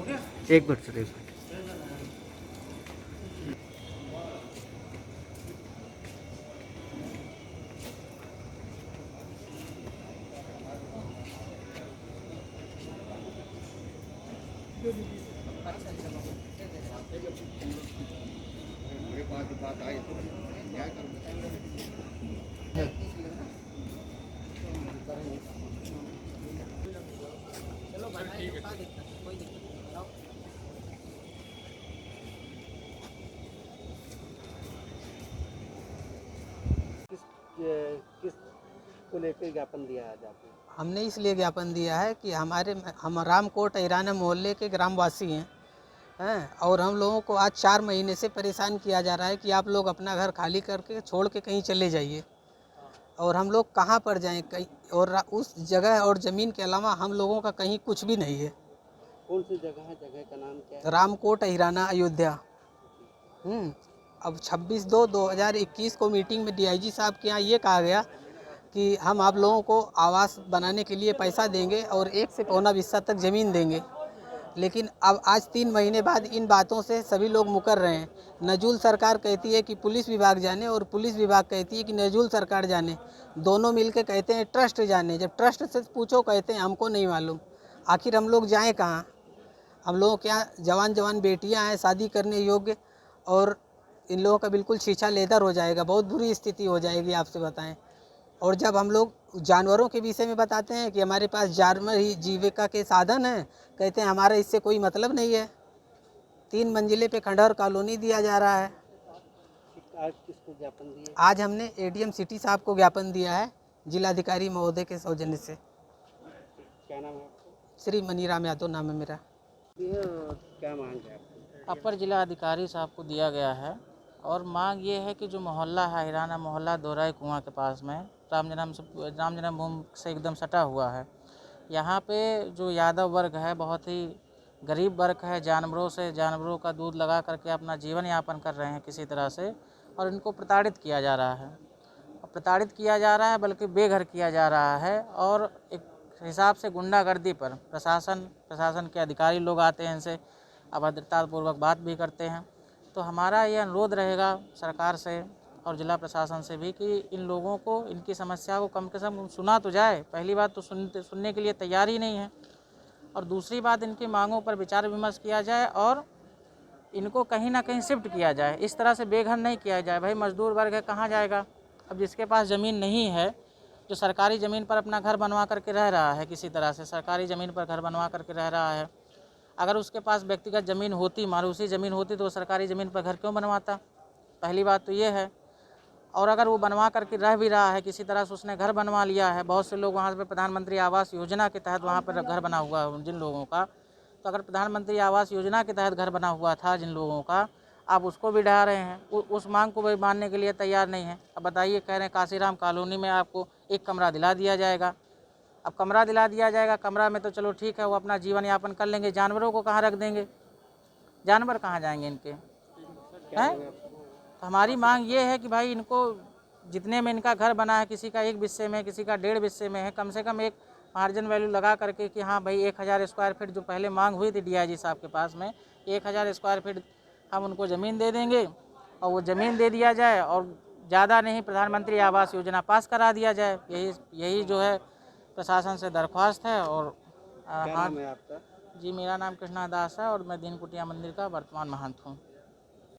एक minute sir, एक minute. किस को लेकर ज्ञापन दिया आज आपने? हमने इसलिए ज्ञापन दिया है कि हम रामकोट ईराना मोहल्ले के ग्रामवासी हैं और हम लोगों को आज 4 महीने से परेशान किया जा रहा है कि आप लोग अपना घर खाली करके छोड़ के कहीं चले जाइए। और हम लोग कहाँ पर जाएं कहीं, और उस जगह और ज़मीन के अलावा हम लोगों का कहीं कुछ भी नहीं है। कौन सी जगह है? जगह का नाम क्या है? रामकोट ईराना अयोध्या। अब 26/2/2021 को मीटिंग में डीआईजी साहब के यहाँ ये कहा गया कि हम आप लोगों को आवास बनाने के लिए पैसा देंगे और 1 से पौना हिस्सा तक ज़मीन देंगे। लेकिन अब आज 3 महीने बाद इन बातों से सभी लोग मुकर रहे हैं। नजूल सरकार कहती है कि पुलिस विभाग जाने और पुलिस विभाग कहती है कि नजूल सरकार जाने। दोनों मिलकर कहते हैं ट्रस्ट जाने। जब ट्रस्ट से पूछो कहते हैं हमको नहीं मालूम। आखिर हम लोग जाएँ कहाँ? हम लोगों के यहाँ जवान जवान बेटियाँ हैं शादी करने योग्य, और इन लोगों का बिल्कुल शीशा लेदर हो जाएगा। बहुत बुरी स्थिति हो जाएगी, आपसे बताएं। और जब हम लोग जानवरों के विषय में बताते हैं कि हमारे पास जानवर ही जीविका के साधन हैं, कहते हैं हमारा इससे कोई मतलब नहीं है। 3 मंजिले पे खंडहर कॉलोनी दिया जा रहा है। आज किसको ज्ञापन दिया? आज हमने एडीएम सिटी साहब को ज्ञापन दिया है, जिलाधिकारी महोदय के सौजन्य से। क्या नाम है आपका? श्री मनीराम यादव नाम है मेरा। क्या मांग है आपको? अपर जिला अधिकारी साहब को दिया गया है और मांग ये है कि जो मोहल्ला है ईराना मोहल्ला दोराई कुआं के पास में राम जन्मभूमि से एकदम सटा हुआ है। यहाँ पे जो यादव वर्ग है बहुत ही गरीब वर्ग है, जानवरों का दूध लगा करके अपना जीवन यापन कर रहे हैं किसी तरह से, और इनको प्रताड़ित किया जा रहा है। बल्कि बेघर किया जा रहा है। और एक हिसाब से गुंडागर्दी पर प्रशासन के अधिकारी लोग आते हैं, इनसे अभद्रतापूर्वक बात भी करते हैं। तो हमारा ये अनुरोध रहेगा सरकार से और जिला प्रशासन से भी कि इन लोगों को इनकी समस्या को कम से कम सुना तो जाए। पहली बात तो सुनने के लिए तैयार ही नहीं है, और दूसरी बात इनकी मांगों पर विचार विमर्श किया जाए और इनको कहीं ना कहीं शिफ्ट किया जाए। इस तरह से बेघर नहीं किया जाए। भाई मजदूर वर्ग है, कहाँ जाएगा? अब जिसके पास ज़मीन नहीं है, जो सरकारी ज़मीन पर अपना घर बनवा करके रह रहा है, किसी तरह से सरकारी ज़मीन पर घर बनवा करके रह रहा है, अगर उसके पास व्यक्तिगत ज़मीन होती, मारूसी ज़मीन होती, तो वो सरकारी ज़मीन पर घर क्यों बनवाता? पहली बात तो ये है। और अगर वो बनवा करके रह भी रहा है, किसी तरह से उसने घर बनवा लिया है, बहुत से लोग वहाँ पे प्रधानमंत्री आवास योजना के तहत वहाँ पर घर बना हुआ है जिन लोगों का, तो अगर प्रधानमंत्री आवास योजना के तहत घर बना हुआ था जिन लोगों का, आप उसको भी ढहा रहे हैं। उस मांग को भी मानने के लिए तैयार नहीं है। अब बताइए, कह रहे हैं काशीराम कॉलोनी में आपको एक कमरा दिला दिया जाएगा। अब कमरा दिला दिया जाएगा, कमरा में तो चलो ठीक है, वो अपना जीवन यापन कर लेंगे, जानवरों को कहाँ रख देंगे? जानवर कहाँ जाएंगे इनके? हैं? तो हमारी मांग ये है कि भाई इनको जितने में इनका घर बना है, किसी का 1 बिस्से में, किसी का 1.5 बिस्से में है, कम से कम एक मार्जिन वैल्यू लगा करके कि हाँ भाई 1000 स्क्वायर फीट जो पहले मांग हुई थी डीआईजी साहब के पास में, 1000 स्क्वायर फीट हम उनको ज़मीन दे देंगे, और वो ज़मीन दे दिया जाए और ज़्यादा नहीं प्रधानमंत्री आवास योजना पास करा दिया जाए। यही जो है प्रशासन से दरख्वास्त है। और क्या नाम है आपका? जी, मेरा नाम कृष्णा दास है और मैं दीन कुटिया मंदिर का वर्तमान महंत हूँ।